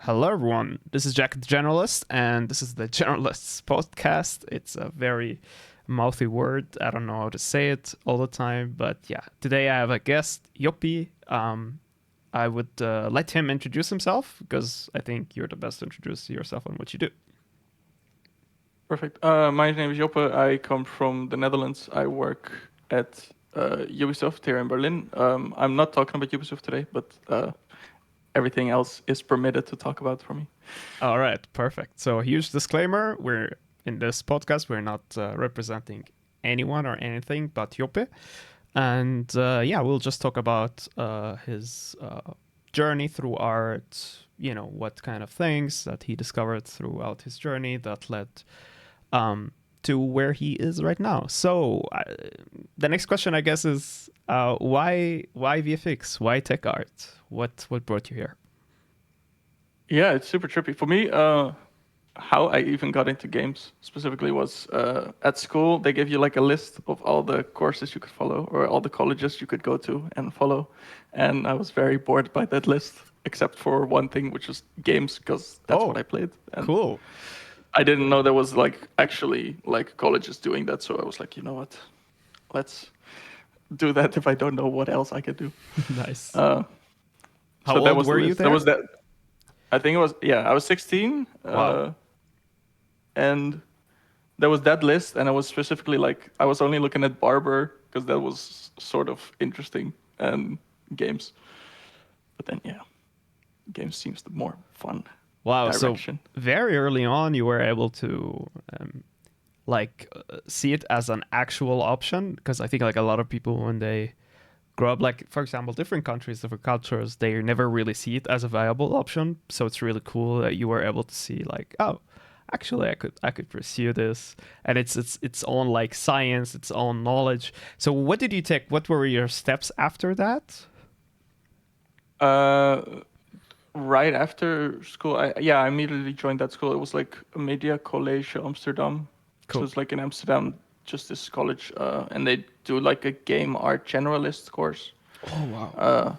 Hello, everyone. This is Jack the Generalist, and this is the Generalists podcast. It's a very mouthy word. I don't know how to say it all the time, but yeah. Today I have a guest, Joppe. I would let him introduce himself because I think you're the best to introduce yourself and what you do. Perfect. My name is Joppe. I come from the Netherlands. I work at Ubisoft here in Berlin. I'm not talking about Ubisoft today, but everything else is permitted to talk about for me. All right, perfect. So, a huge disclaimer: we're in this podcast. We're not representing anyone or anything but Joppe, and we'll just talk about his journey through art. You know, what kind of things that he discovered throughout his journey that led to where he is right now. So the next question, I guess, is why VFX? Why tech art? What brought you here? Yeah, it's super trippy. For me, how I even got into games specifically was at school. They gave you like a list of all the courses you could follow or all the colleges you could go to and follow. And I was very bored by that list, except for one thing, which was games, because that's what I played. And cool. I didn't know there was like actually like colleges doing that. So I was like, you know what? Let's do that if I don't know what else I could do. Nice. How old were you there? There was that. I think it was, I was 16. Wow. And there was that list, and I was specifically like, I was only looking at barber because that was sort of interesting, and games. But then, games seems the more fun. Wow. Direction. So very early on, you were able to see it as an actual option, because I think like a lot of people when they grow up, like for example, different countries, different cultures, they never really see it as a viable option. So it's really cool that you were able to see like, oh, actually I could pursue this, and it's own like science, its own knowledge. So what did you take? What were your steps after that? Right after school, I immediately joined that school. It was like Media College Amsterdam. Cool. So it's like in Amsterdam, just this college, and they do like a game art generalist course. Oh wow.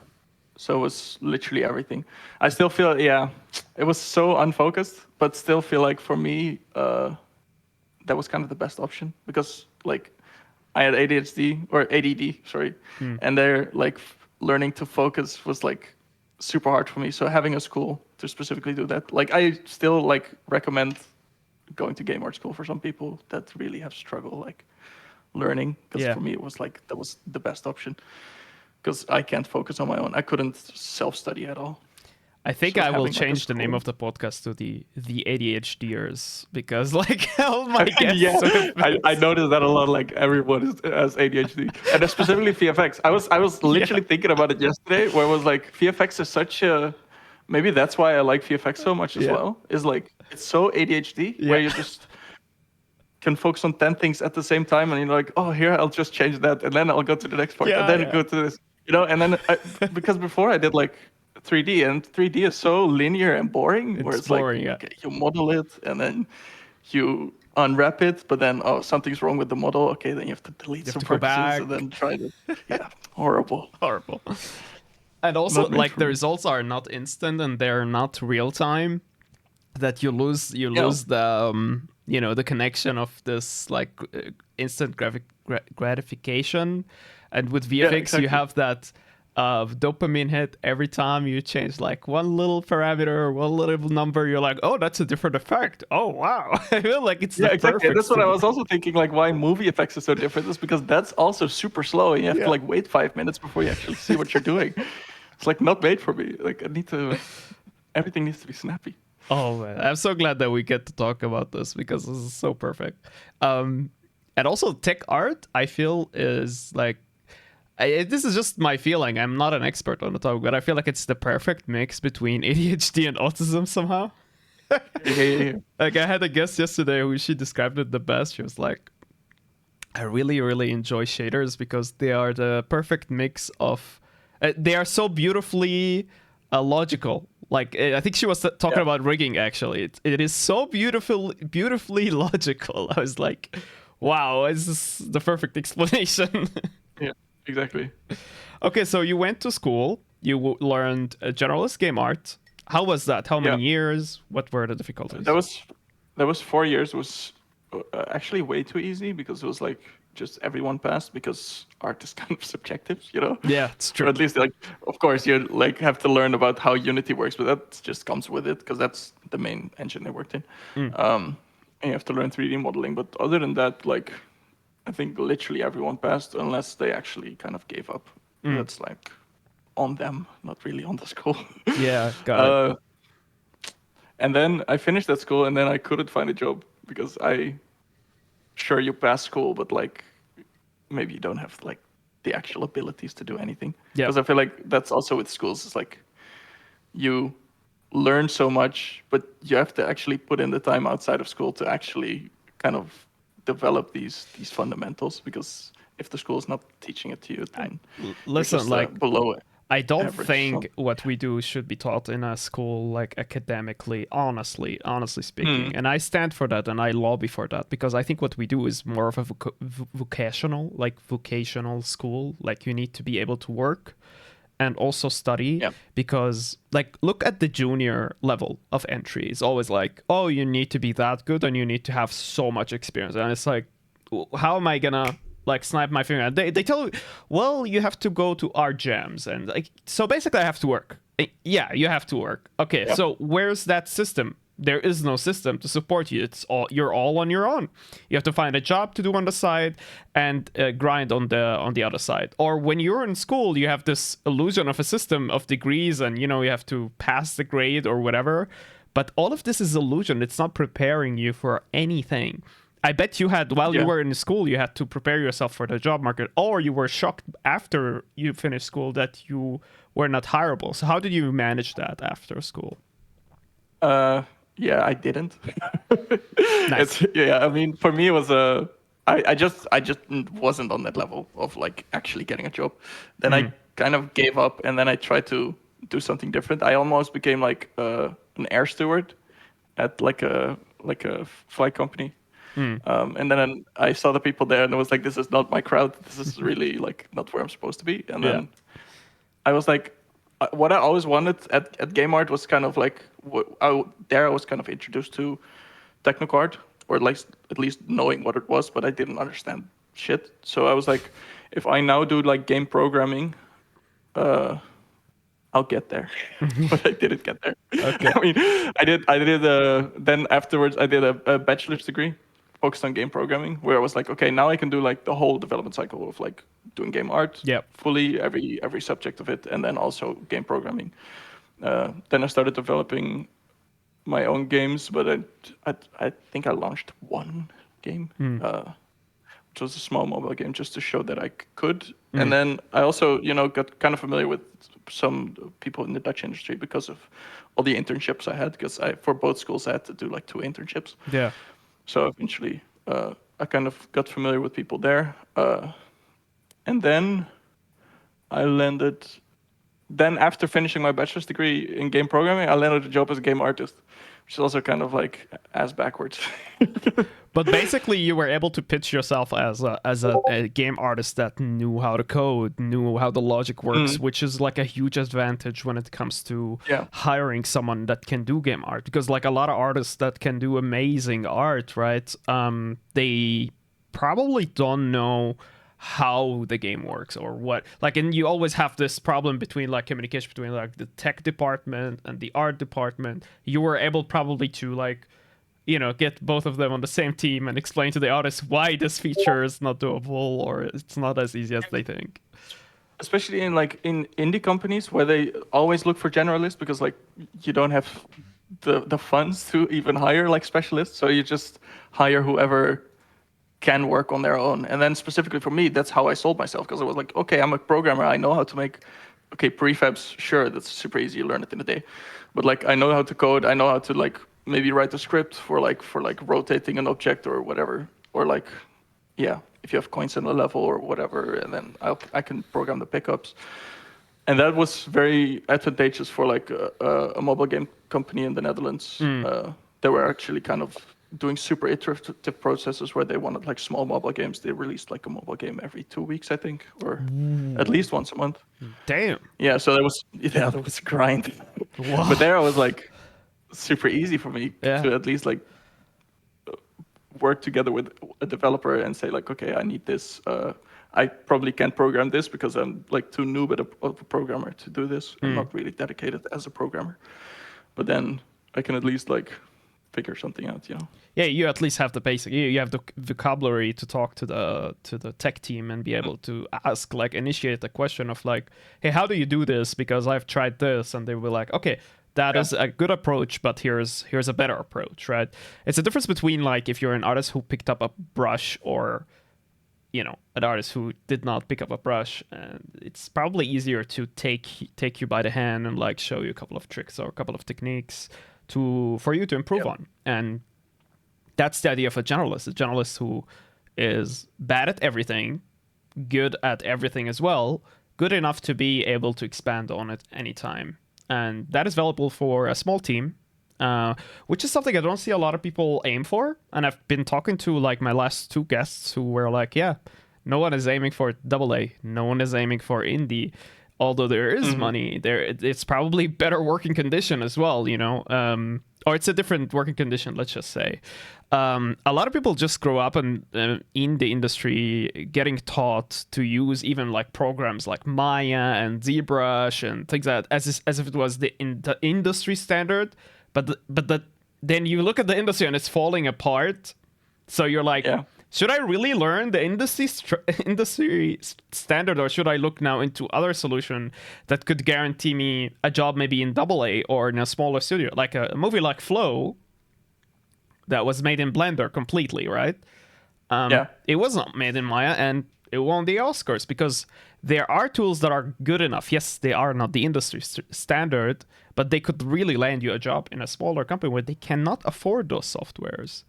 So it was literally everything. I still feel, it was so unfocused, but still feel like for me, that was kind of the best option, because like I had ADHD or ADD, sorry, and they're like learning to focus was like super hard for me. So having a school to specifically do that, like I still like recommend going to game art school for some people that really have struggle like learning, because for me it was like that was the best option, because I can't focus on my own. I couldn't self-study at all. I think I will change the name of the podcast to the ADHDers, because like all my guests. I noticed that a lot. Like everyone has ADHD, and specifically VFX. I was literally thinking about it yesterday, where I was like, VFX is such a, maybe that's why I like VFX so much as well. Is like it's so ADHD, where you just can focus on 10 things at the same time, and you're like, oh, here I'll just change that, and then I'll go to the next part, and then go to this, and then because before I did like 3D, and 3D is so linear and boring, where it's boring, like, okay, you model it and then you unwrap it, but then something's wrong with the model. Okay, then you have to delete some vertices and then try it. Horrible. And also, like the results are not instant and they're not real time. That you lose the the connection of this like instant gratification, and with VFX you have that dopamine hit every time you change like one little parameter or one little number. You're like, oh, that's a different effect. Oh wow. I feel like it's exactly. That's what I was also thinking, like why movie effects is so different is because that's also super slow, and you have to like wait 5 minutes before you actually see what you're doing. It's like not made for me. Like everything needs to be snappy. Oh man, I'm so glad that we get to talk about this, because this is so perfect. And also tech art, I feel, is like, this is just my feeling. I'm not an expert on the topic, but I feel like it's the perfect mix between ADHD and autism somehow. Like I had a guest yesterday who she described it the best. She was like, I really, really enjoy shaders because they are the perfect mix of, they are so beautifully logical. Like I think she was talking about rigging. Actually, it is so beautifully logical. I was like, wow, this is the perfect explanation. Yeah, exactly. Okay, so you went to school. You learned generalist game art. How was that? How Yeah. many years? What were the difficulties? That was 4 years. It was actually way too easy because it was like just everyone passed because art is kind of subjective, you know. Yeah, it's Or true. at least like, of course, you like have to learn about how Unity works, but that just comes with it because that's the main engine I worked in. And you have to learn 3D modeling. But other than that, like, I think literally everyone passed unless they actually kind of gave up. That's like on them, not really on the school. Yeah, got it. And then I finished that school, and then I couldn't find a job because sure, you pass school, but like maybe you don't have like the actual abilities to do anything. Yeah. Because I feel like that's also with schools. It's like you learn so much, but you have to actually put in the time outside of school to actually kind of develop these fundamentals. Because if the school is not teaching it to you, then Listen, just, like below it. I don't average, think so. what we do should be taught in a school, like academically, honestly speaking. And I stand for that and I lobby for that because I think what we do is more of a vocational school. Like you need to be able to work and also study Yeah. because like look at the junior level of entry. It's always like, oh, you need to be that good and you need to have so much experience. And it's like, how am I gonna like snap my finger? They tell you, well, you have to go to art jams and like so basically I have to work. Yeah, you have to work. Okay, Yep. so where's that system? There is no system to support you. You're all on your own. You have to find a job to do on the side and grind on the other side. Or when you're in school, you have this illusion of a system of degrees, and you have to pass the grade or whatever. But all of this is illusion. It's not preparing you for anything. I bet you had, while you were in school, you had to prepare yourself for the job market, or you were shocked after you finished school that you were not hireable. So how did you manage that after school? Yeah, I didn't. Nice. I mean, for me, it was I just wasn't on that level of like actually getting a job. Then I kind of gave up, and then I tried to do something different. I almost became like an air steward at like a flight company. And then I saw the people there, and I was like, "This is not my crowd. This is really like not where I'm supposed to be." And then I was like, what I always wanted at game art was kind of like I was kind of introduced to technical art, or at least knowing what it was, but I didn't understand shit. So I was like, if I now do like game programming, I'll get there. But I didn't get there. Okay. I mean, I did then afterwards I did a bachelor's degree focused on game programming, where I was like, okay, now I can do like the whole development cycle of like doing game art, fully every subject of it, and then also game programming. Then I started developing my own games, but I think I launched one game, which was a small mobile game, just to show that I could. And then I also, got kind of familiar with some people in the Dutch industry because of all the internships I had. Because for both schools I had to do like 2 internships. Yeah. So eventually, I kind of got familiar with people there, and then I landed. Then after finishing my bachelor's degree in game programming, I landed a job as a game artist, which is also kind of like ass backwards. But basically, you were able to pitch yourself as a game artist that knew how to code, knew how the logic works, which is like a huge advantage when it comes to hiring someone that can do game art. Because like a lot of artists that can do amazing art, right? They probably don't know how the game works or what, like, and you always have this problem between like communication between like the tech department and the art department. You were able probably to like get both of them on the same team and explain to the artists why this feature is not doable or it's not as easy as they think. Especially in like in indie companies where they always look for generalists because like you don't have the funds to even hire like specialists, so you just hire whoever can work on their own. And then specifically for me, that's how I sold myself, because I was like, okay, I'm a programmer, I know how to make prefabs. Sure, that's super easy, you learn it in a day, but like I know how to code, I know how to like maybe write a script for rotating an object or whatever, or like if you have coins in a level or whatever, and then I can program the pickups. And that was very advantageous for like a mobile game company in the Netherlands. They were actually kind of doing super iterative processes where they wanted like small mobile games. They released like a mobile game every 2 weeks, I think, or at least once a month. Damn. Yeah, so there was a grind. Wow. But there I was like super easy for me Yeah. to at least like work together with a developer and say like, okay, I need this. I probably can't program this because I'm like too noob of a programmer to do this. I'm not really dedicated as a programmer. But then I can at least like figure something out, you know. Yeah, you at least have the basic. You have the vocabulary to talk to the tech team and be able to ask, like, initiate the question of like, hey, how do you do this? Because I've tried this, and they were like, okay, that is a good approach, but here's a better approach, right? It's a difference between like if you're an artist who picked up a brush or, you know, an artist who did not pick up a brush, and it's probably easier to take you by the hand and like show you a couple of tricks or a couple of techniques for you to improve on. And that's the idea of a generalist who is bad at everything, good at everything as well, good enough to be able to expand on it anytime. And that is valuable for a small team, which is something I don't see a lot of people aim for. And I've been talking to like my last two guests who were like, yeah, no one is aiming for AA, no one is aiming for indie. Although there is money there, it's probably better working condition as well, you know, or it's a different working condition, let's just say. A lot of people just grow up in the industry getting taught to use even like programs like Maya and ZBrush and things like that as if it was the industry standard. But then you look at the industry and it's falling apart. So you're like, should I really learn the industry standard, or should I look now into other solution that could guarantee me a job maybe in AA or in a smaller studio, like a movie like Flow that was made in Blender completely, right? It was not made in Maya, and it won the Oscars because there are tools that are good enough. Yes, they are not the industry standard, but they could really land you a job in a smaller company where they cannot afford those softwares.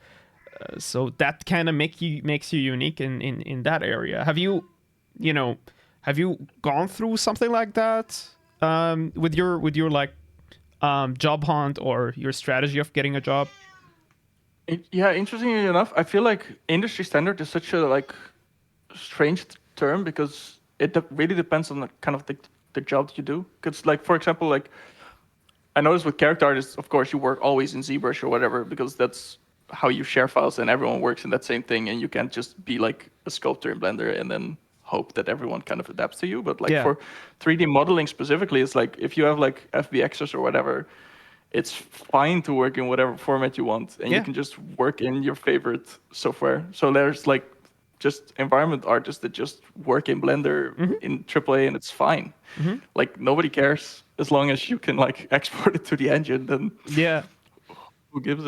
So that kind of makes you unique in that area. Have you gone through something like that with your like job hunt or your strategy of getting a job? Interestingly enough, I feel like industry standard is such a like strange term because it really depends on the kind of the job that you do. Because like for example, like I noticed with character artists, of course, you work always in ZBrush or whatever because that's how you share files and everyone works in that same thing, and you can't just be like a sculptor in Blender and then hope that everyone kind of adapts to you. But like for 3D modeling specifically, it's like if you have like FBXs or whatever, it's fine to work in whatever format you want, and you can just work in your favorite software. So there's like just environment artists that just work in Blender in AAA, and it's fine. Like nobody cares as long as you can like export it to the engine. Then who gives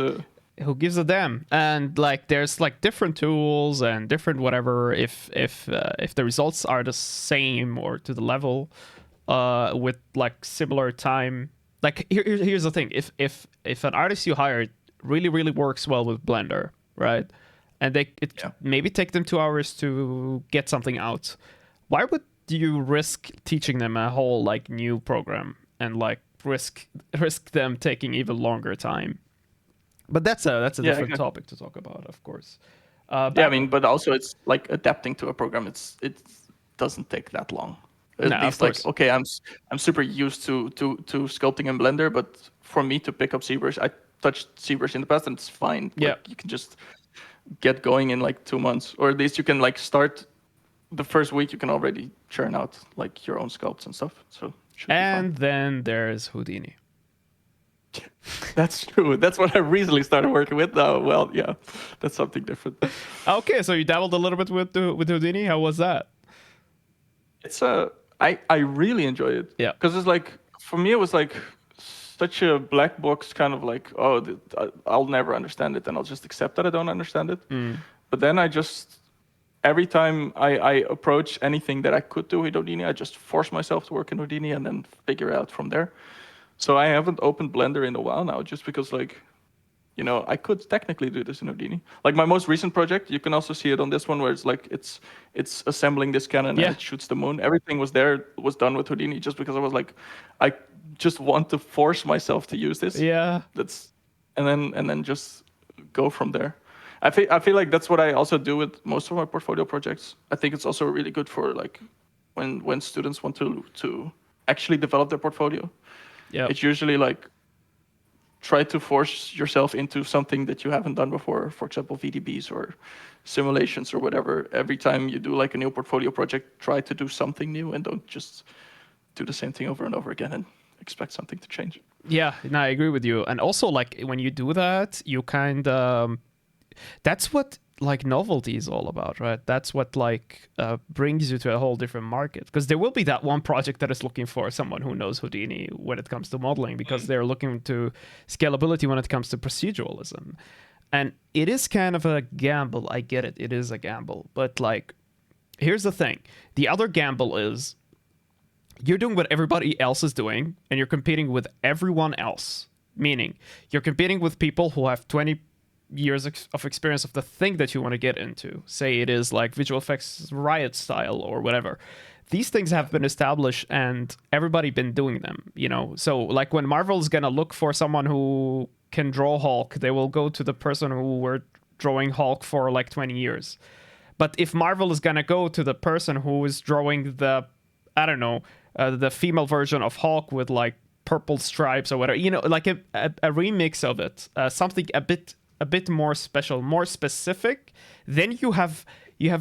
a damn? And like there's like different tools and different whatever if the results are the same or to the level with like similar time. Like here's the thing, if an artist you hired really works well with Blender, right, and maybe take them 2 hours to get something out, why would you risk teaching them a whole like new program and like risk them taking even longer time? But that's a different topic to talk about, of course. I mean, but also it's like adapting to a program. It doesn't take that long. At least like okay, I'm super used to sculpting in Blender, but for me to pick up ZBrush, I touched ZBrush in the past and it's fine. Like, you can just get going in like 2 months, or at least you can like start the first week. You can already churn out like your own sculpts and stuff. So and then there's Houdini. That's true. That's what I recently started working with now. Well, yeah, that's something different. Okay, so you dabbled a little bit with Houdini. How was that? It's I really enjoy it. Yeah. Because it's like, for me, it was like such a black box kind of like, I'll never understand it, and I'll just accept that I don't understand it. But then every time I approach anything that I could do with Houdini, I just force myself to work in Houdini and then figure it out from there. So I haven't opened Blender in a while now, just because like, you know, I could technically do this in Houdini. Like my most recent project, you can also see it on this one, where it's like it's assembling this cannon and it shoots the moon. Everything was done with Houdini, just because I was like, I just want to force myself to use this. Yeah. And then just go from there. I feel like that's what I also do with most of my portfolio projects. I think it's also really good for like when students want to actually develop their portfolio. Yeah. It's usually like try to force yourself into something that you haven't done before. For example, VDBs or simulations or whatever. Every time you do like a new portfolio project, try to do something new and don't just do the same thing over and over again and expect something to change. Yeah, no, I agree with you. And also, like, when you do that, you kind of, that's what like novelty is all about, right? That's what like brings you to a whole different market, because there will be that one project that is looking for someone who knows Houdini when it comes to modeling, because they're looking to scalability when it comes to proceduralism. And it is kind of a gamble. I get it. It is a gamble. But like, here's the thing. The other gamble is you're doing what everybody else is doing, and you're competing with everyone else. Meaning, you're competing with people who have 20 years of experience of the thing that you want to get into. Say it is like visual effects riot style or whatever. These things have been established and everybody been doing them, you know. So like when Marvel's gonna look for someone who can draw Hulk, they will go to the person who were drawing Hulk for like 20 years. But if Marvel is gonna go to the person who is drawing the, I don't know, the female version of Hulk with like purple stripes or whatever, you know, like a remix of it, something a bit more special, more specific, then you have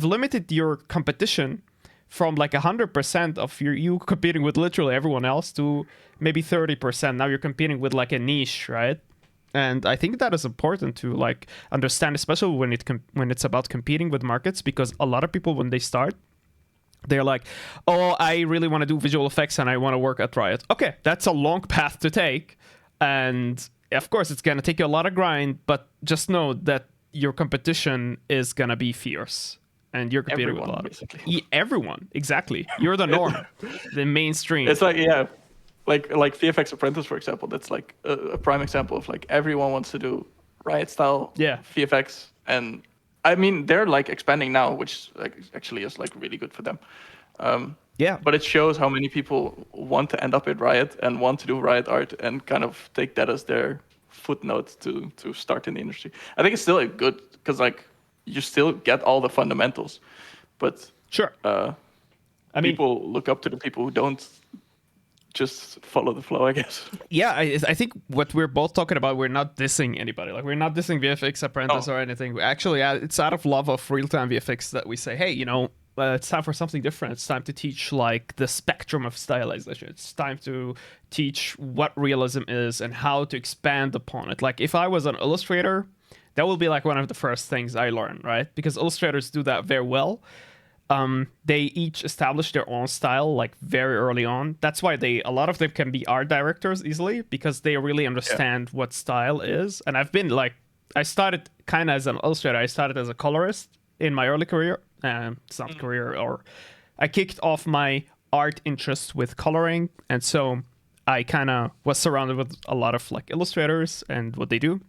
limited your competition from like 100% of you competing with literally everyone else to maybe 30%. Now you're competing with like a niche, right? And I think that is important to like understand, especially when it's about competing with markets, because a lot of people when they start, they're like, oh, I really want to do visual effects and I want to work at Riot. Okay, that's a long path to take, and of course it's gonna take you a lot of grind, but just know that your competition is gonna be fierce, and you're competing Everyone, with a lot basically. of everyone. Exactly, you're the norm, the mainstream. It's like, yeah, like VFX Apprentice, for example. That's like a prime example of like everyone wants to do Riot style VFX, and I mean they're like expanding now, which like actually is like really good for them. Yeah, but it shows how many people want to end up at Riot and want to do Riot art and kind of take that as their footnote to start in the industry. I think it's still a good, because like you still get all the fundamentals, but sure. I mean, people look up to the people who don't just follow the flow, I guess. Yeah, I think what we're both talking about, we're not dissing anybody. Like, we're not dissing VFX Apprentice or anything. Actually, it's out of love of real-time VFX that we say, hey, you know, it's time for something different. It's time to teach like the spectrum of stylization. It's time to teach what realism is and how to expand upon it. Like if I was an illustrator, that will be like one of the first things I learn, right? Because illustrators do that very well. They each establish their own style like very early on. That's why a lot of them can be art directors easily, because they really understand what style is. And I've been like, I started kind of as an illustrator. I started as a colorist in my early career. It's not career, or I kicked off my art interest with coloring, and so I kind of was surrounded with a lot of like illustrators and what they do.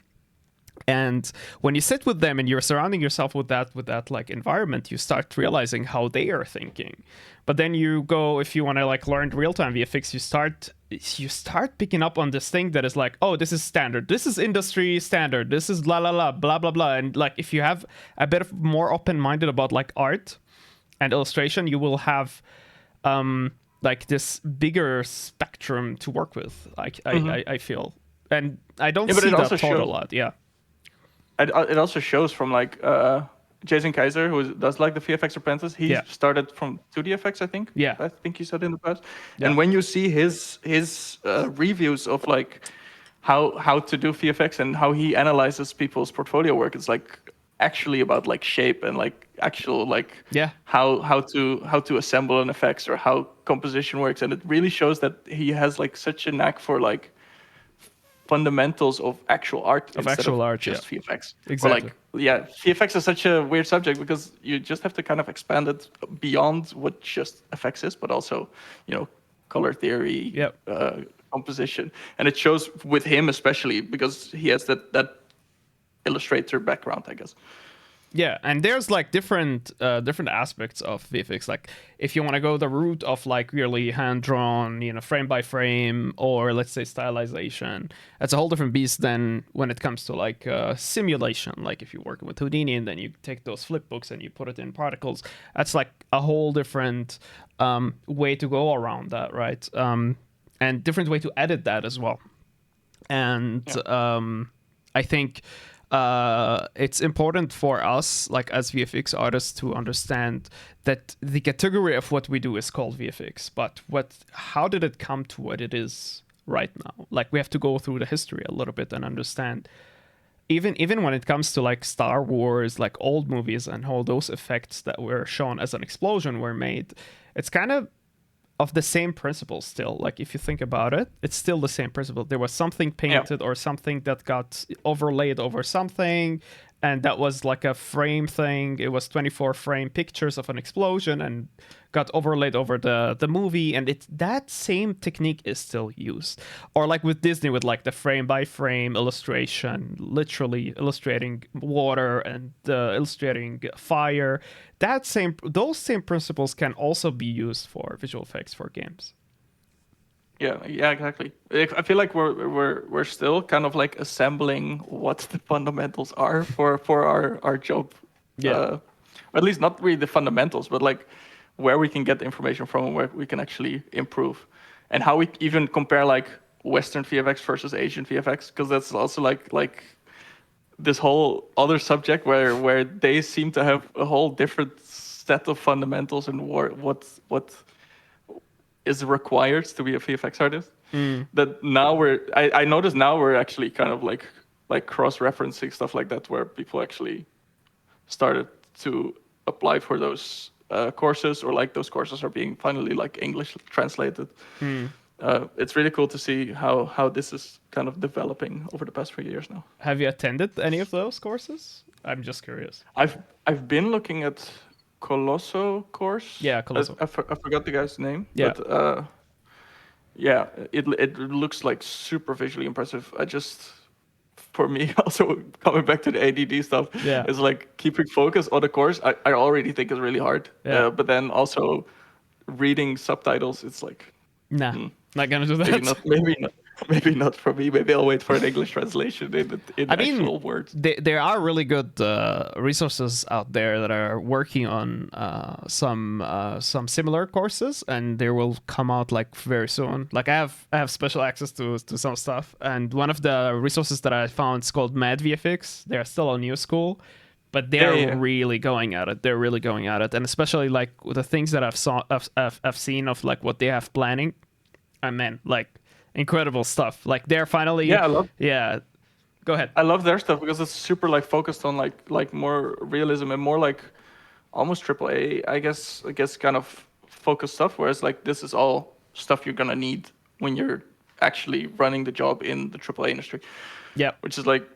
And when you sit with them and you're surrounding yourself with that like environment, you start realizing how they are thinking. But then you go, if you want to like learn real-time VFX, you start picking up on this thing that is like, oh, this is standard, this is industry standard, this is la la la blah blah blah. And like if you have a bit of more open-minded about like art and illustration, you will have like this bigger spectrum to work with. I feel, and I don't see that taught a lot. Yeah. It also shows from like Jason Kaiser, who does like the VFX Apprentice. He started from 2D effects, I think. Yeah, I think he said in the past. Yeah. And when you see his reviews of like how to do VFX and how he analyzes people's portfolio work, it's like actually about like shape and like actual like how to assemble an effects or how composition works, and it really shows that he has like such a knack for like fundamentals of actual art instead of just VFX. Exactly. Or like, VFX is such a weird subject because you just have to kind of expand it beyond what just effects is, but also, you know, color theory, composition. And it shows with him especially because he has that illustrator background, I guess. Yeah, and there's like different aspects of VFX. Like if you want to go the route of like really hand-drawn, you know, frame by frame, or let's say stylization, that's a whole different beast than when it comes to like simulation. Like if you're working with Houdini and then you take those flip books and you put it in particles, that's like a whole different way to go around that, right? and different way to edit that as well. And I think it's important for us, like as VFX artists, to understand that the category of what we do is called VFX, but how did it come to what it is right now? Like we have to go through the history a little bit and understand. Even when it comes to like Star Wars, like old movies and all those effects that were shown as an explosion were made, it's kind of the same principle still. Like if you think about it, it's still the same principle. There was something painted or something that got overlaid over something, and that was like a frame thing. It was 24 frame pictures of an explosion and got overlaid over the movie, and that same technique is still used. Or like with Disney, with like the frame by frame illustration, literally illustrating water and illustrating fire. Those same principles can also be used for visual effects for games. Yeah, exactly. I feel like we're still kind of like assembling what the fundamentals are for our job. Or at least not really the fundamentals, but like where we can get the information from and where we can actually improve, and how we even compare like Western VFX versus Asian VFX, because that's also like this whole other subject where they seem to have a whole different set of fundamentals and what is required to be a VFX artist. That now I notice now we're actually kind of like cross-referencing stuff like that, where people actually started to apply for those courses, or like those courses are being finally like English translated. It's really cool to see how this is kind of developing over the past few years now. Have you attended any of those courses? I'm just curious. I've been looking at Colosso course. Yeah, Colosso. I forgot the guy's name. Yeah. But yeah, it looks like super visually impressive. For me, also coming back to the ADD stuff, is like keeping focus on the course. I already think is really hard. But then also reading subtitles, it's like not gonna do that. Maybe not for me. Maybe I'll wait for an English translation in actual words. There are really good resources out there that are working on some similar courses, and they will come out like very soon. Like I have special access to some stuff, and one of the resources that I found is called Mad VFX. They're still a new school, but they're really going at it. They're really going at it, and especially like the things that I've seen of like what they have planning. I mean, like incredible stuff. Like they're finally Go ahead. I love their stuff because it's super like focused on like more realism and more like almost AAA, I guess kind of focused stuff. Whereas like this is all stuff you're gonna need when you're actually running the job in the AAA industry. Yeah, which is like,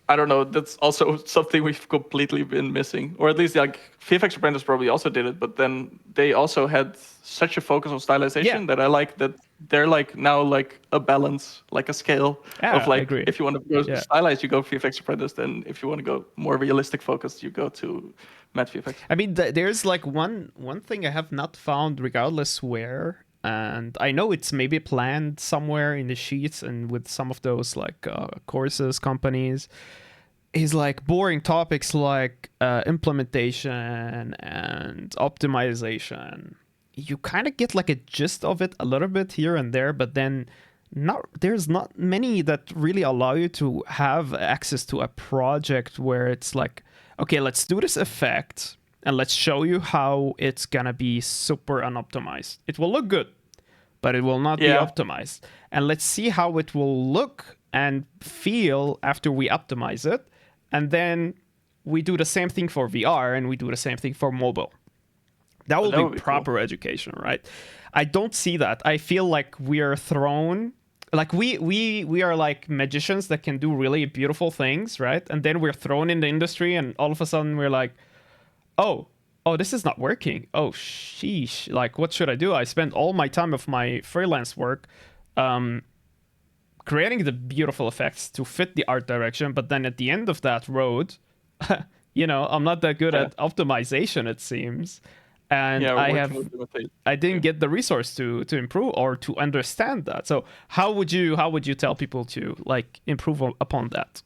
I don't know, that's also something we've completely been missing. Or at least like VFX Apprentice probably also did it, but then they also had such a focus on stylization that I like that they're like now like a balance, like a scale of like, if you want to go stylized, you go VFX Apprentice, then if you want to go more realistic focused, you go to Matte VFX. I mean, there's like one thing I have not found, regardless where, and I know it's maybe planned somewhere in the sheets and with some of those like courses companies, is like boring topics like implementation and optimization. You kind of get like a gist of it a little bit here and there, but then there's not many that really allow you to have access to a project where it's like, okay, let's do this effect and let's show you how it's gonna be super unoptimized. It will look good, but it will not be optimized. And let's see how it will look and feel after we optimize it. And then we do the same thing for VR and we do the same thing for mobile. That will be proper education, right? I don't see that. I feel like we are thrown, like we are like magicians that can do really beautiful things, right? And then we're thrown in the industry and all of a sudden we're like, oh, this is not working. Oh, sheesh. Like, what should I do? I spent all my time of my freelance work creating the beautiful effects to fit the art direction. But then at the end of that road, I'm not that good at optimization, it seems. And I didn't get the resource to improve or to understand that. So how would you tell people to like improve upon that?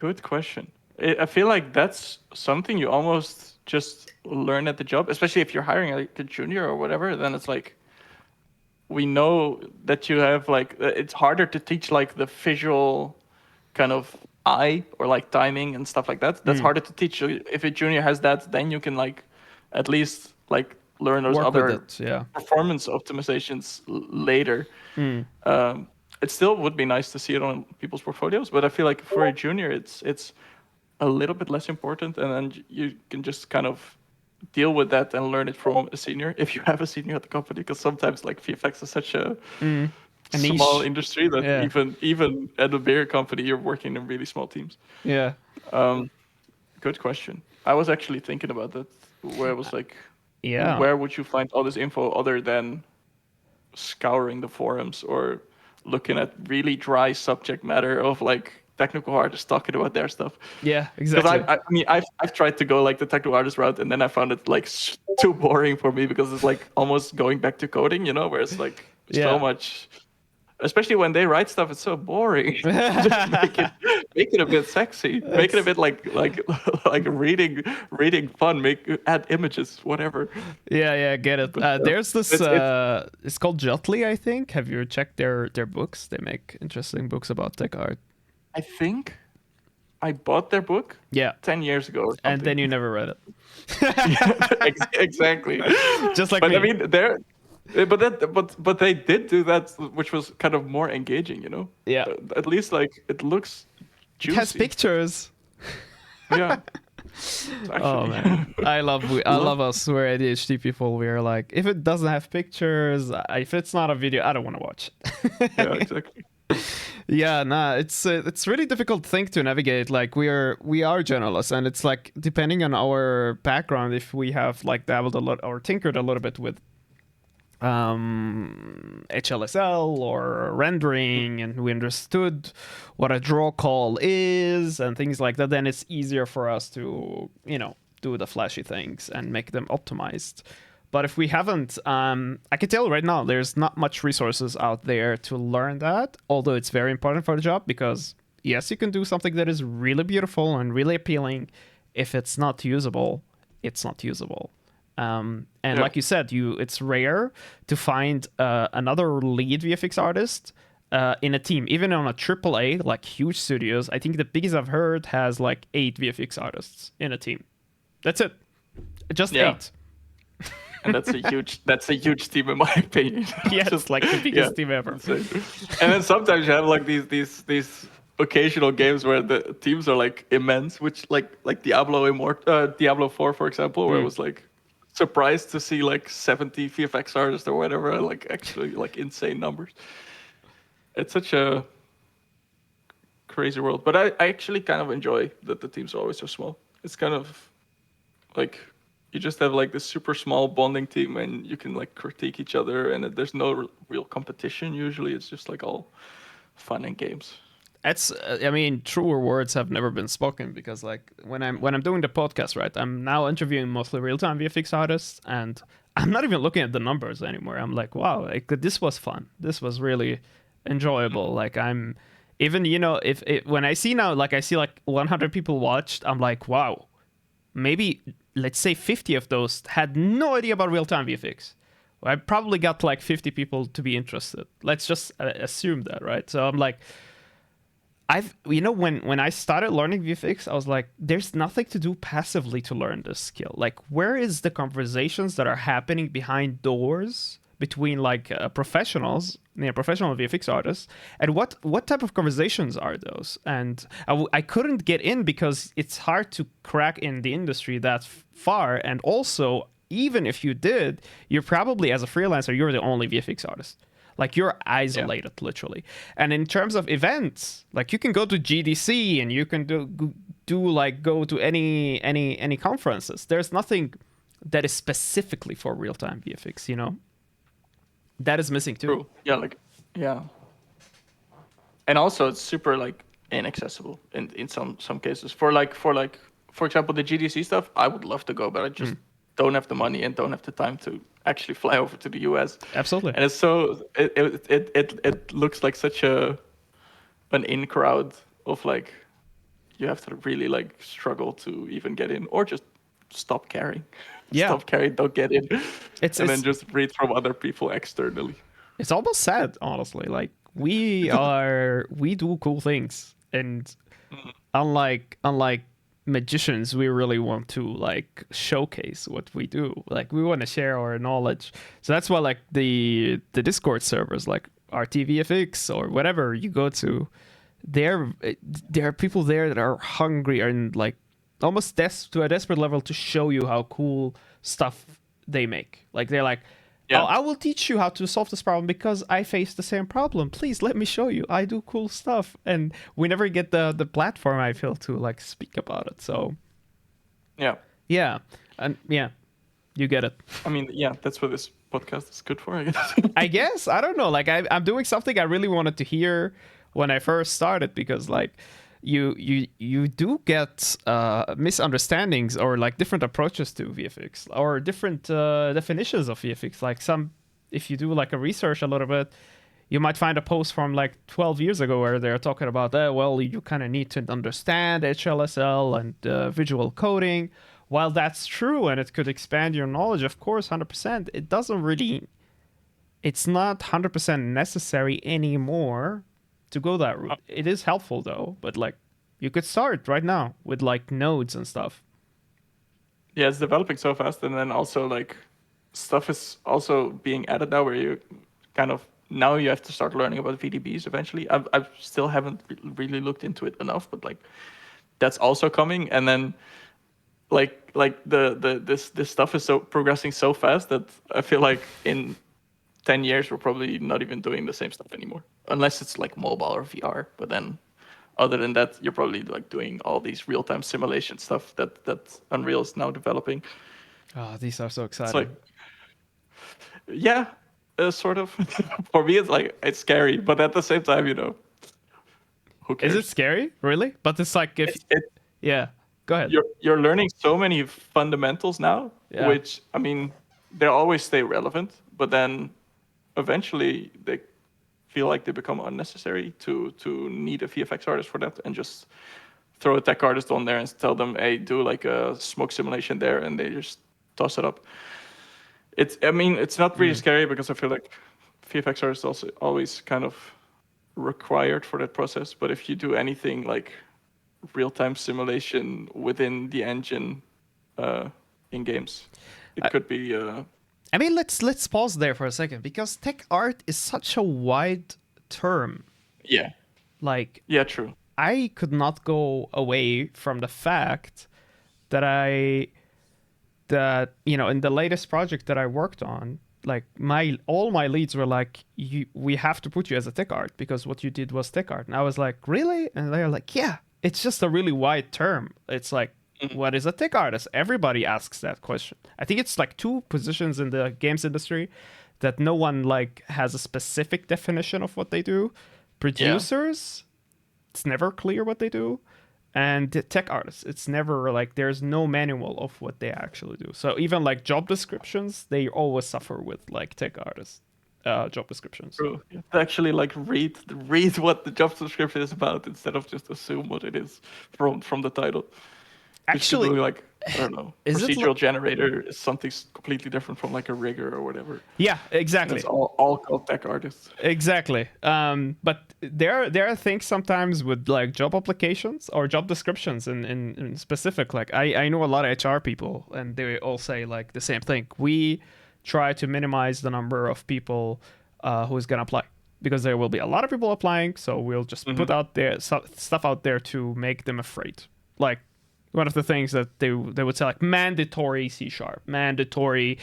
Good question. I feel like that's something you almost just learn at the job, especially if you're hiring like a junior or whatever. Then it's like we know that you have like it's harder to teach like the visual kind of eye or like timing and stuff like that. That's harder to teach. So if a junior has that, then you can like at least like learn those Work with other it, yeah. performance optimizations later. It still would be nice to see it on people's portfolios, but I feel like for a junior, it's a little bit less important, and then you can just kind of deal with that and learn it from a senior if you have a senior at the company. Because sometimes like VFX is such a A small niche. industry that Yeah. even at a bigger company, you're working in really small teams. Yeah. Good question. I was actually thinking about that, where I was like, Yeah. where would you find all this info other than scouring the forums or looking at really dry subject matter of like technical artists talking about their stuff? Yeah, Because exactly. I mean, I've tried to go like the technical artist route, and then I found it like too boring for me because it's like almost going back to coding, where it's like so Yeah. much. Especially when they write stuff, it's so boring. Just make it a bit sexy. Make it a It's bit like like reading fun. Add images, whatever. yeah, get it. But There's this it's it's called Joppe, I think. Have you checked their books? They make interesting books about tech art. I think I bought their book Yeah. 10 years ago or And then something. you never read it. Yeah, exactly. Just like But me. I mean, but they did do that, which was kind of more engaging. Yeah. At least like it looks It has juicy. pictures. Yeah. Oh Actually. man, I love us. We're ADHD people. We're like, if it doesn't have pictures, if it's not a video, I don't want to watch it. Yeah, exactly. Yeah, nah, it's really difficult thing to navigate. Like we are generalists, and it's like depending on our background, if we have like dabbled a lot or tinkered a little bit with HLSL or rendering, and we understood what a draw call is and things like that, then it's easier for us to do the flashy things and make them optimized. But if we haven't, I can tell right now there's not much resources out there to learn that, although it's very important for the job, because yes, you can do something that is really beautiful and really appealing. If it's not usable, it's not usable. And Yeah. like you said, it's rare to find another lead VFX artist in a team, even on a AAA, like huge studios. I think the biggest I've heard has like 8 VFX artists in a team. That's it, just Yeah. 8. And that's a huge team in my opinion. Yeah, it's like the biggest team ever. Insane. And then sometimes you have like these occasional games where the teams are like immense, which like Diablo 4, for example, where it was like surprised to see like 70 VFX artists or whatever, like actually like insane numbers. It's such a crazy world, but I actually kind of enjoy that the teams are always so small. It's kind of like you just have like this super small bonding team, and you can like critique each other, and there's no real competition. Usually, it's just like all fun and games. It's I mean, truer words have never been spoken, because like when I'm doing the podcast, right, I'm now interviewing mostly real-time VFX artists, and I'm not even looking at the numbers anymore. I'm like, wow, like, this was fun. This was really enjoyable. Like I'm even if when I see now, like I see like 100 people watched, I'm like, wow, maybe let's say 50 of those had no idea about real-time VFX. I probably got like 50 people to be interested. Let's just assume that, right? So I'm like, when I started learning VFX, I was like, there's nothing to do passively to learn this skill. Like, where is the conversations that are happening behind doors between like professionals, professional VFX artists, and what type of conversations are those? And I couldn't get in because it's hard to crack in the industry that far. And also, even if you did, you're probably, as a freelancer, you're the only VFX artist. Like, you're isolated, literally. And in terms of events, like, you can go to GDC and you can go to any conferences. There's nothing that is specifically for real-time VFX, That is missing too. True. Yeah. And also, it's super like inaccessible in some cases. For example, the GDC stuff, I would love to go, but I just don't have the money and don't have the time to actually fly over to the US. Absolutely. And it's so it looks like such an in crowd of like you have to really like struggle to even get in, or just stop caring. Yeah. Stop caring, don't get in. It's then just read from other people externally. It's almost sad, honestly. Like we do cool things, and unlike magicians, we really want to like showcase what we do. Like we want to share our knowledge. So that's why like the Discord servers, like RTVFX or whatever you go to, there are people there that are hungry and like almost to a desperate level to show you how cool stuff they make. Like they're like, Yeah. oh, I will teach you how to solve this problem because I face the same problem. Please let me show you. I do cool stuff. And we never get the platform, I feel, to like speak about it. So yeah. And yeah, you get it. I mean, yeah, that's what this podcast is good for, I guess. I guess. I don't know. Like I'm doing something I really wanted to hear when I first started, because like you do get misunderstandings or like different approaches to VFX or different definitions of VFX. Like if you do like a research a little bit, you might find a post from like 12 years ago where they're talking about well, you kind of need to understand HLSL and visual coding. While that's true and it could expand your knowledge, of course, 100%, it doesn't really, it's not 100% necessary anymore to go that route. It is helpful though, but like you could start right now with like nodes and stuff. Yeah, it's developing so fast, and then also like stuff is also being added now where you kind of now you have to start learning about VDBs eventually. I still haven't really looked into it enough, but like that's also coming. And then like this stuff is so progressing so fast that I feel like in 10 years we're probably not even doing the same stuff anymore, unless it's like mobile or VR. But then other than that, you're probably like doing all these real-time simulation stuff that Unreal is now developing. Oh, these are so exciting. It's like, yeah, sort of. For me, it's scary, but at the same time, who cares? Is it scary, really? But it's like yeah. Go ahead. You're learning so many fundamentals now, Yeah. which I mean, they always stay relevant, but then eventually they feel like they become unnecessary to need a VFX artist for that, and just throw a tech artist on there and tell them, hey, do like a smoke simulation there, and they just toss it up. It's not really scary, because I feel like VFX artists also always kind of required for that process. But if you do anything like real-time simulation within the engine in games, it could be I mean, let's pause there for a second, because tech art is such a wide term. Yeah. Like, yeah, true. I could not go away from the fact that in the latest project that I worked on, like all my leads were like, we have to put you as a tech art because what you did was tech art. And I was like, really? And they're like, yeah, it's just a really wide term. It's like, what is a tech artist? Everybody asks that question. I think it's like two positions in the games industry that no one like has a specific definition of what they do. Producers, it's never clear what they do. And the tech artists, it's never like, there's no manual of what they actually do. So even like job descriptions, they always suffer with like tech artists job descriptions. True. You have to actually like read what the job description is about, instead of just assume what it is from the title. Actually, like, I don't know, procedural generator is something completely different from like a rigger or whatever. Yeah, exactly. And it's all called tech artists. Exactly. But there are things sometimes with like job applications or job descriptions in specific. Like I know a lot of HR people, and they all say like the same thing. We try to minimize the number of people who's gonna apply, because there will be a lot of people applying. So we'll just put out there stuff out there to make them afraid. Like, one of the things that they would say, like mandatory C#, mandatory,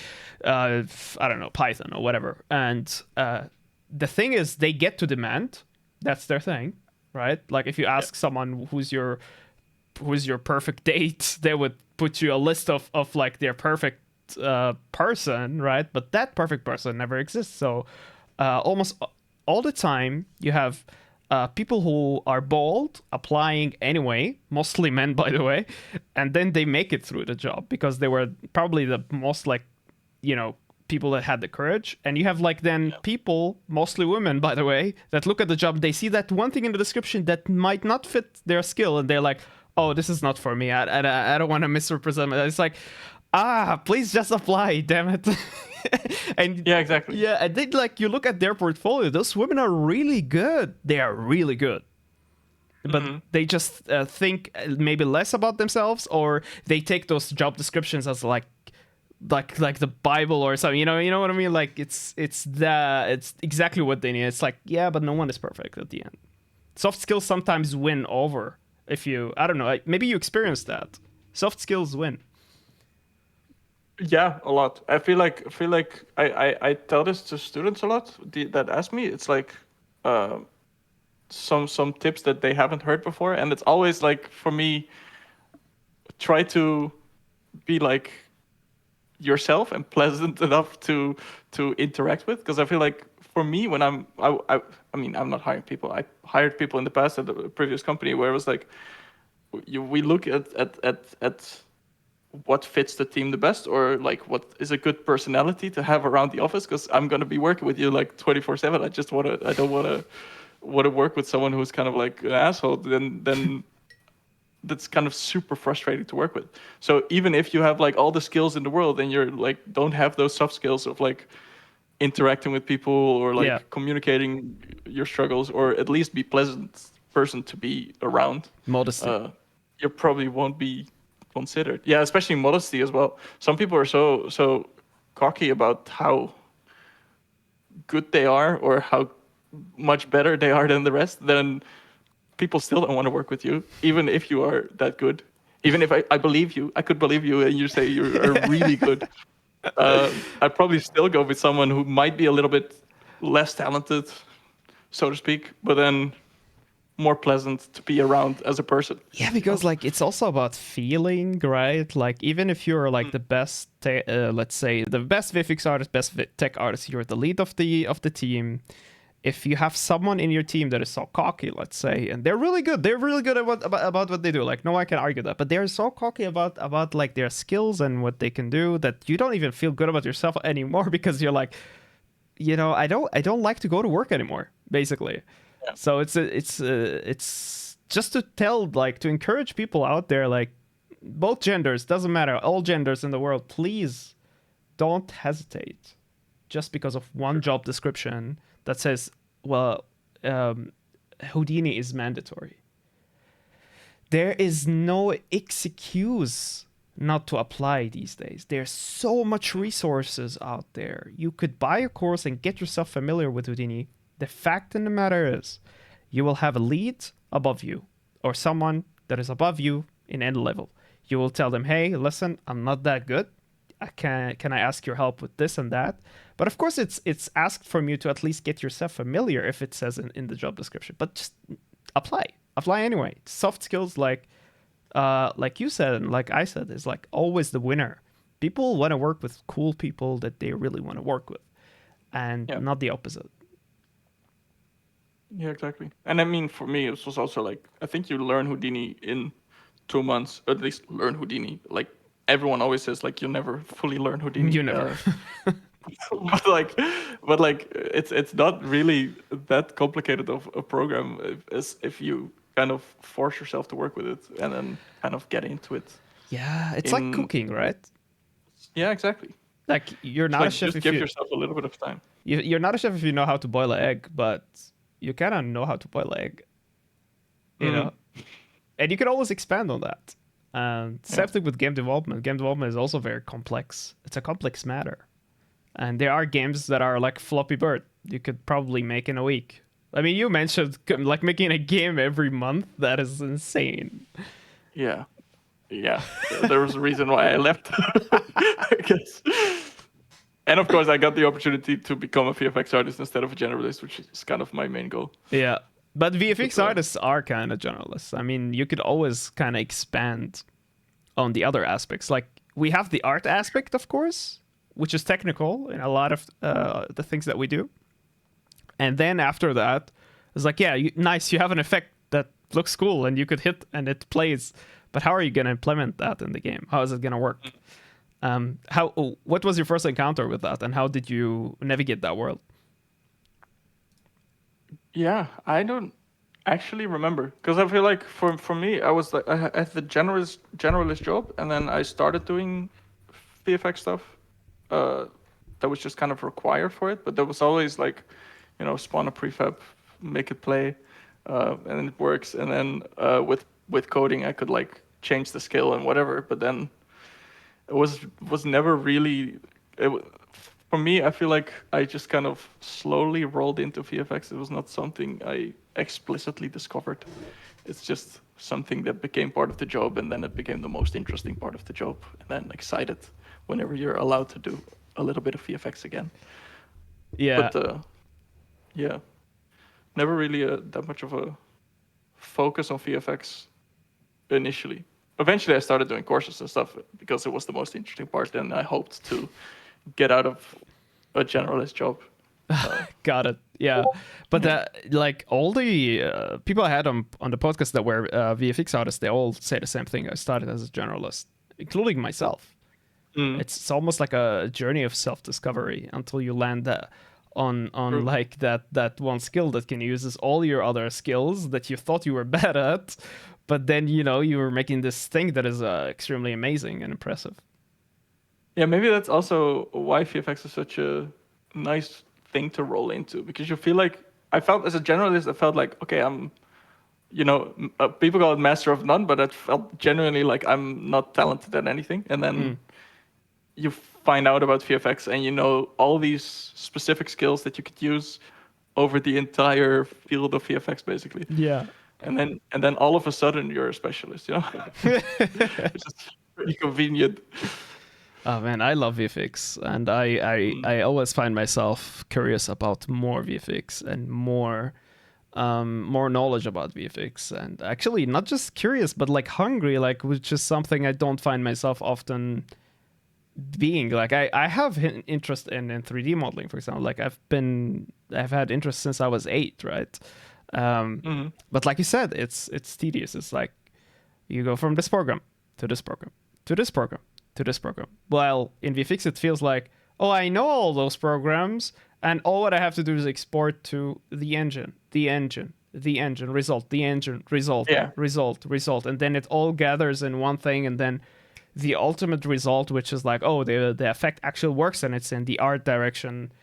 I don't know, Python or whatever. And the thing is, they get to demand. That's their thing, right? Like if you ask someone who's your perfect date, they would put you a list of like their perfect person, right? But that perfect person never exists. So almost all the time you have people who are bold applying anyway, mostly men, by the way, and then they make it through the job because they were probably the most like, people that had the courage. And you have like then people, mostly women, by the way, that look at the job, they see that one thing in the description that might not fit their skill, and they're like, oh, this is not for me. I don't want to misrepresent it. It's like, please just apply, damn it. And Yeah, exactly. yeah, and then like you look at their portfolio, those women are really good. They are really good. But they just think maybe less about themselves, or they take those job descriptions as like the Bible or something. You know what I mean? Like it's exactly what they need. It's like, yeah, but no one is perfect at the end. Soft skills sometimes win over. If you, I don't know, maybe you experienced that. Soft skills win. Yeah, a lot. I feel like I tell this to students a lot that ask me. It's like uh, some tips that they haven't heard before, and it's always like for me, try to be like yourself and pleasant enough to interact with. Because I feel like for me, when I mean, I'm not hiring people. I hired people in the past at the previous company where it was like we look at what fits the team the best, or like what is a good personality to have around the office, because I'm going to be working with you like 24/7. I don't want to work with someone who's kind of like an asshole. Then that's kind of super frustrating to work with. So even if you have like all the skills in the world and you're like don't have those soft skills of like interacting with people or like Yeah. communicating your struggles, or at least be pleasant person to be around, Modesty. you probably won't be considered. Yeah, especially modesty as well. Some people are so cocky about how good they are or how much better they are than the rest, then people still don't want to work with you, even if you are that good. Even if I believe you, I could believe you, and you say you are really good. I'd probably still go with someone who might be a little bit less talented, so to speak, but then more pleasant to be around as a person. Yeah, because like it's also about feeling, right? Like even if you're like the best, let's say the best VFX artist, best tech artist, you're the lead of the team. If you have someone in your team that is so cocky, let's say, and they're really good about what they do. Like no one can argue that, but they're so cocky about like their skills and what they can do that you don't even feel good about yourself anymore because you're like, I don't like to go to work anymore, basically. Yeah. So it's just to tell, like, to encourage people out there, like both genders, doesn't matter, all genders in the world, please don't hesitate just because of one job description that says, well, Houdini is mandatory. There is no excuse not to apply these days. There's so much resources out there. You could buy a course and get yourself familiar with Houdini. The fact in the matter is, you will have a lead above you or someone that is above you in any level. You will tell them, hey, listen, I'm not that good. Can I ask your help with this and that? But of course, it's asked from you to at least get yourself familiar if it says in the job description. But just apply anyway. Soft skills, like you said and like I said, is like always the winner. People want to work with cool people that they really want to work with, and not the opposite. Yeah, exactly. And I mean, for me, it was also like, I think you learn Houdini in 2 months, or at least learn Houdini. Like everyone always says, like you never fully learn Houdini. You never. but like it's not really that complicated of a program as if you kind of force yourself to work with it and then kind of get into it. Yeah, it's like cooking, right? Yeah, exactly. Like you're not a chef just if give yourself a little bit of time. You're not a chef if you know how to boil an egg, but you kind of know how to boil an egg, you know, and you can always expand on that. Same thing with game development. Game development is also very complex. It's a complex matter, and there are games that are like Floppy Bird. You could probably make in a week. I mean, you mentioned like making a game every month. That is insane. Yeah. There was a reason why I left, I guess. And of course, I got the opportunity to become a VFX artist instead of a generalist, which is kind of my main goal. Yeah. But VFX artists are kind of generalists. I mean, you could always kind of expand on the other aspects. Like, we have the art aspect, of course, which is technical in a lot of the things that we do. And then after that, it's like, yeah, nice, you have an effect that looks cool and you could hit and it plays. But how are you going to implement that in the game? How is it going to work? What was your first encounter with that, and how did you navigate that world? Yeah, I don't actually remember, because I feel like for me, I was like I had the generalist job, and then I started doing VFX stuff that was just kind of required for it. But there was always like, spawn a prefab, make it play, and then it works. And then with coding, I could like change the skill and whatever. But then it was never really. For me, I feel like I just kind of slowly rolled into VFX. It was not something I explicitly discovered. It's just something that became part of the job, and then it became the most interesting part of the job. And then excited whenever you're allowed to do a little bit of VFX again. Yeah. But yeah, never really that much of a focus on VFX initially. Eventually, I started doing courses and stuff because it was the most interesting part, and I hoped to get out of a generalist job. Got it. Yeah, but like all the people I had on the podcast that were VFX artists, they all say the same thing. I started as a generalist, including myself. It's almost like a journey of self-discovery until you land on like that one skill that can use all your other skills that you thought you were bad at, but then you were making this thing that is extremely amazing and impressive. Yeah, maybe that's also why VFX is such a nice thing to roll into, because you feel like, I felt as a generalist, I felt like, okay, I'm, people call it master of none, but I felt genuinely like I'm not talented at anything. And then you find out about VFX and all these specific skills that you could use over the entire field of VFX, basically. Yeah. And then all of a sudden you're a specialist, which is pretty convenient. Oh man, I love VFX, and I always find myself curious about more VFX and more knowledge about VFX, and actually not just curious, but like hungry, like, which is something I don't find myself often being. Like I have interest in 3D modeling, for example. Like I've had interest since I was 8, right? But like you said, it's tedious. It's like you go from this program to this program to this program to this program. Well, in VFX, it feels like, oh, I know all those programs, and all what I have to do is export to the engine, result, the engine, result, result, and then it all gathers in one thing, and then the ultimate result, which is like, oh, the effect actually works, and it's in the art direction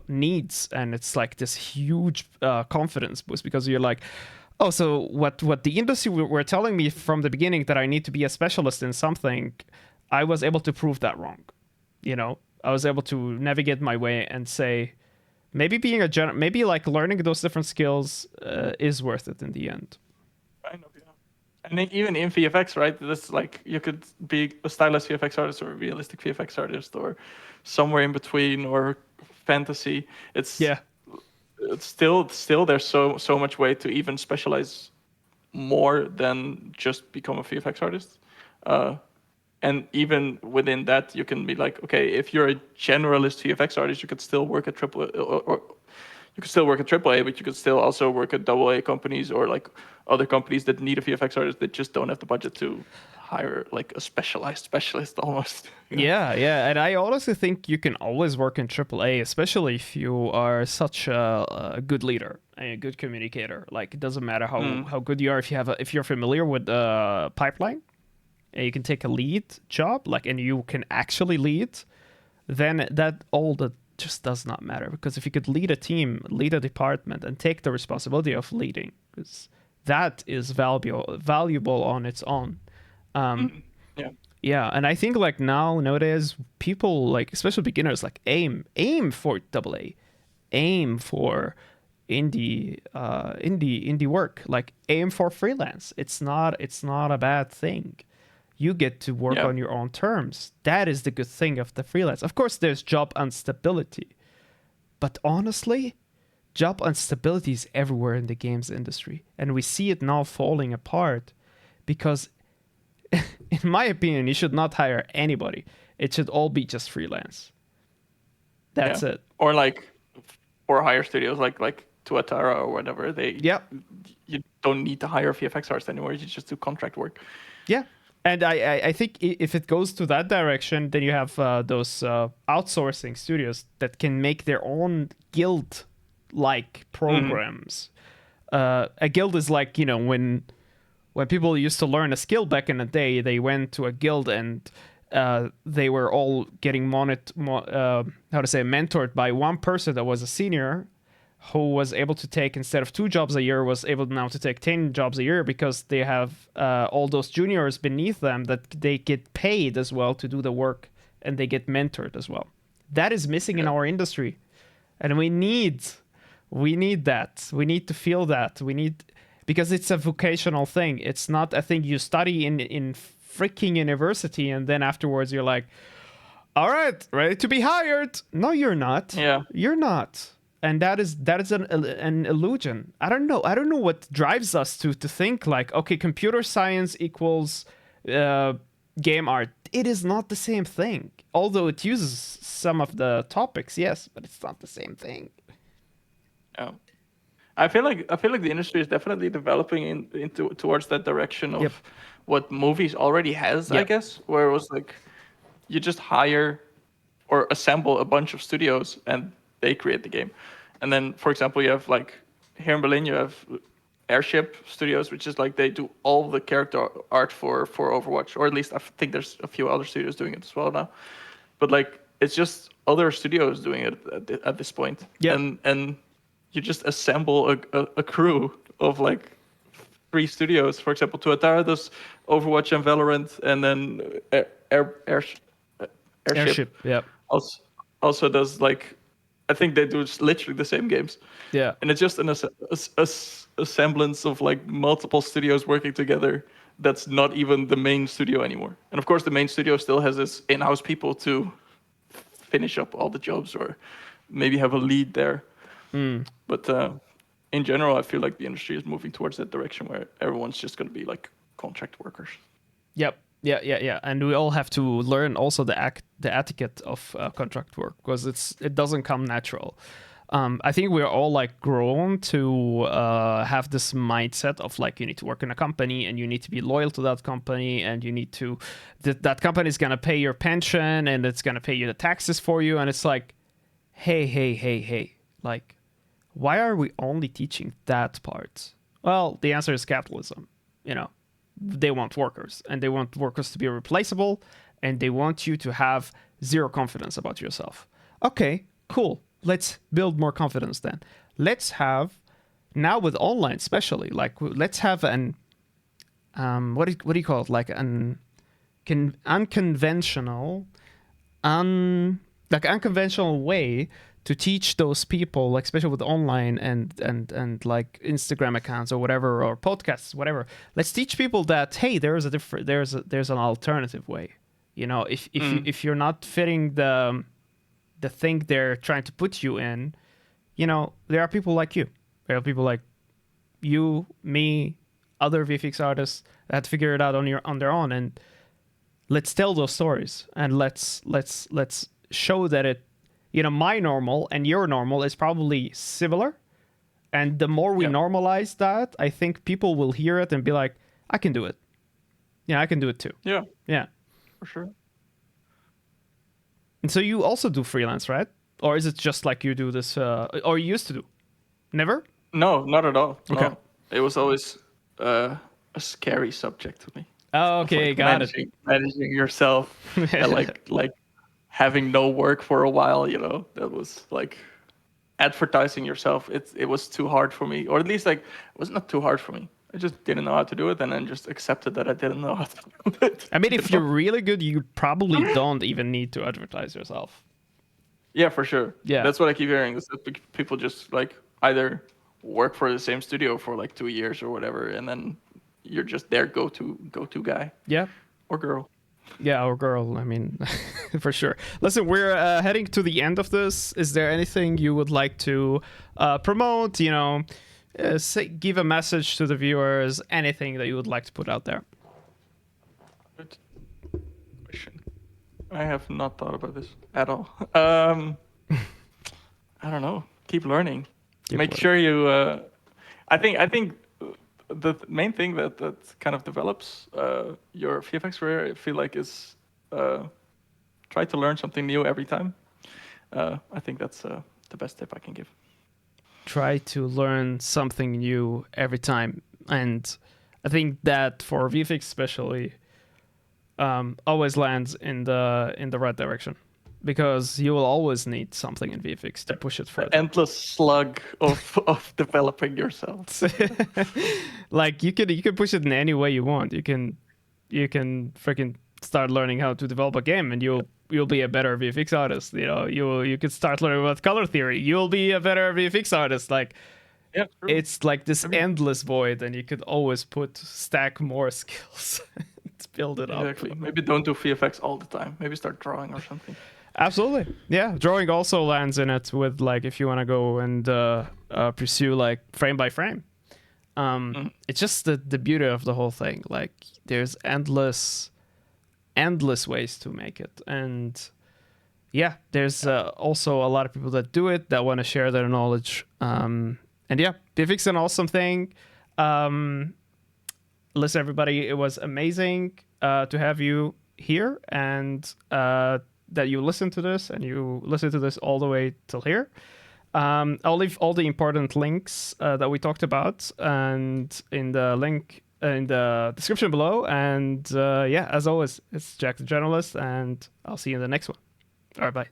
needs, and it's like this huge confidence boost, because you're like, oh, so what the industry were telling me from the beginning, that I need to be a specialist in something, I was able to prove that wrong. I was able to navigate my way and say, maybe being maybe like learning those different skills is worth it in the end. Kind of, yeah. And then even in VFX, right? This like, you could be a stylized VFX artist or a realistic VFX artist or somewhere in between, or fantasy. It's still there's so much way to even specialize more than just become a VFX artist. And even within that, you can be like, okay, if you're a generalist VFX artist, you could still work at AAA, or you could still work at AAA, but you could still also work at AA companies, or like other companies that need a VFX artist that just don't have the budget to hire like a specialized specialist almost. Yeah, and I honestly think you can always work in AAA, especially if you are such a good leader and a good communicator. Like, it doesn't matter how good you are, if you're familiar with the pipeline, and you can take a lead job, like, and you can actually lead, then that just does not matter. Because if you could lead a team, lead a department, and take the responsibility of leading, because that is valuable on its own. Yeah, and I think like nowadays people, like especially beginners, like aim for AA, aim for indie work, like aim for freelance. It's not a bad thing. You get to work on your own terms. That is the good thing of the freelance. Of course, there's job instability, but honestly, job instability is everywhere in the games industry, and we see it now falling apart because, in my opinion, you should not hire anybody. It should all be just freelance. That's it. Or like for hire studios like Tuatara or whatever, you don't need to hire VFX artists anymore. You just do contract work. Yeah. And I think if it goes to that direction, then you have those outsourcing studios that can make their own guild-like programs. A guild is like, when people used to learn a skill back in the day, they went to a guild and they were all getting mentored by one person that was a senior, who was able to take, instead of 2 jobs a year, was able now to take 10 jobs a year, because they have all those juniors beneath them that they get paid as well to do the work, and they get mentored as well. That is missing in our industry, and we need that. We need to feel that. Because it's a vocational thing. It's not a thing you study in freaking university, and then afterwards you're like, all right, ready to be hired. No, you're not. Yeah. You're not. And that is an illusion. I don't know what drives us to think like, okay, computer science equals game art. It is not the same thing. Although it uses some of the topics, yes, but it's not the same thing. Yeah. I feel like the industry is definitely developing into towards that direction of what movies already has, I guess, where it was like you just hire or assemble a bunch of studios and they create the game. And then, for example, you have like here in Berlin, you have Airship Studios, which is like they do all the character art for Overwatch, or at least I think there's a few other studios doing it as well now. But like it's just other studios doing it at this point. Yeah. And you just assemble a crew of like 3 studios. For example, Tuatara does Overwatch and Valorant, and then Airship. Yeah. Also does like, I think they do literally the same games. Yeah. And it's just a semblance of like multiple studios working together. That's not even the main studio anymore. And of course, the main studio still has its in-house people to finish up all the jobs, or maybe have a lead there. But in general, I feel like the industry is moving towards that direction where everyone's just going to be like contract workers. Yep. Yeah. And we all have to learn also the etiquette of contract work, because it doesn't come natural. I think we're all like grown to have this mindset of like, you need to work in a company and you need to be loyal to that company, and you need to that company is going to pay your pension and it's going to pay you the taxes for you. And it's like, hey, like, why are we only teaching that part? Well, the answer is capitalism. They want workers, and they want workers to be replaceable, and they want you to have zero confidence about yourself. Okay, cool. Let's build more confidence then. Let's have, now with online especially, like let's have an, what do you call it? Like an unconventional way to teach those people, like especially with online and like Instagram accounts or whatever, or podcasts, whatever. Let's teach people that, hey, there's an alternative way. If you're not fitting the thing they're trying to put you in, there are people like you. There are people like you, me, other VFX artists that figure it out on their own, and let's tell those stories, and let's show that it. My normal and your normal is probably similar. And the more we normalize that, I think people will hear it and be like, I can do it. Yeah, I can do it too. Yeah. Yeah. For sure. And so you also do freelance, right? Or is it just like you do this, or you used to do? Never? No, not at all. Okay. No. It was always a scary subject to me. Oh, okay, like got it. Managing yourself and like having no work for a while, that was like advertising yourself. It was too hard for me, or at least like it was not too hard for me. I just didn't know how to do it, and then just accepted that I didn't know how to do it. I mean, if you're really good, you probably don't even need to advertise yourself. Yeah, for sure. Yeah, that's what I keep hearing, is that people just like either work for the same studio for like 2 years or whatever, and then you're just their go-to guy. Yeah, or girl. Yeah, our girl, I mean, for sure. Listen, we're heading to the end of this. Is there anything you would like to promote, give a message to the viewers, anything that you would like to put out there? Good question. I have not thought about this at all. I don't know. Keep learning. Make sure you... I think the main thing that kind of develops your VFX career, I feel like, is try to learn something new every time. I think that's the best tip I can give. Try to learn something new every time. And I think that for VFX especially, always lands in the right direction, because you will always need something in VFX to push it further. Endless slug of developing yourself. Like you can push it in any way you want. You can freaking start learning how to develop a game, and you'll be a better VFX artist. You know, you could start learning about color theory. You'll be a better VFX artist. Like, Yeah, true. it's like this endless void, and you could always stack more skills to build it up. Exactly. Maybe don't do VFX all the time. Maybe start drawing or something. Absolutely. Yeah, drawing also lands in it with, like, if you want to go and pursue like frame by frame. It's just the beauty of the whole thing. Like, there's endless ways to make it, and yeah, there's also a lot of people that do it, that want to share their knowledge. And yeah, VFX is an awesome thing. Listen, everybody, it was amazing to have you here, and that you listen to this, and you listen to this all the way till here. I'll leave all the important links that we talked about, and in the link in the description below. And yeah, as always, it's Jack the Generalist, and I'll see you in the next one. All right, bye.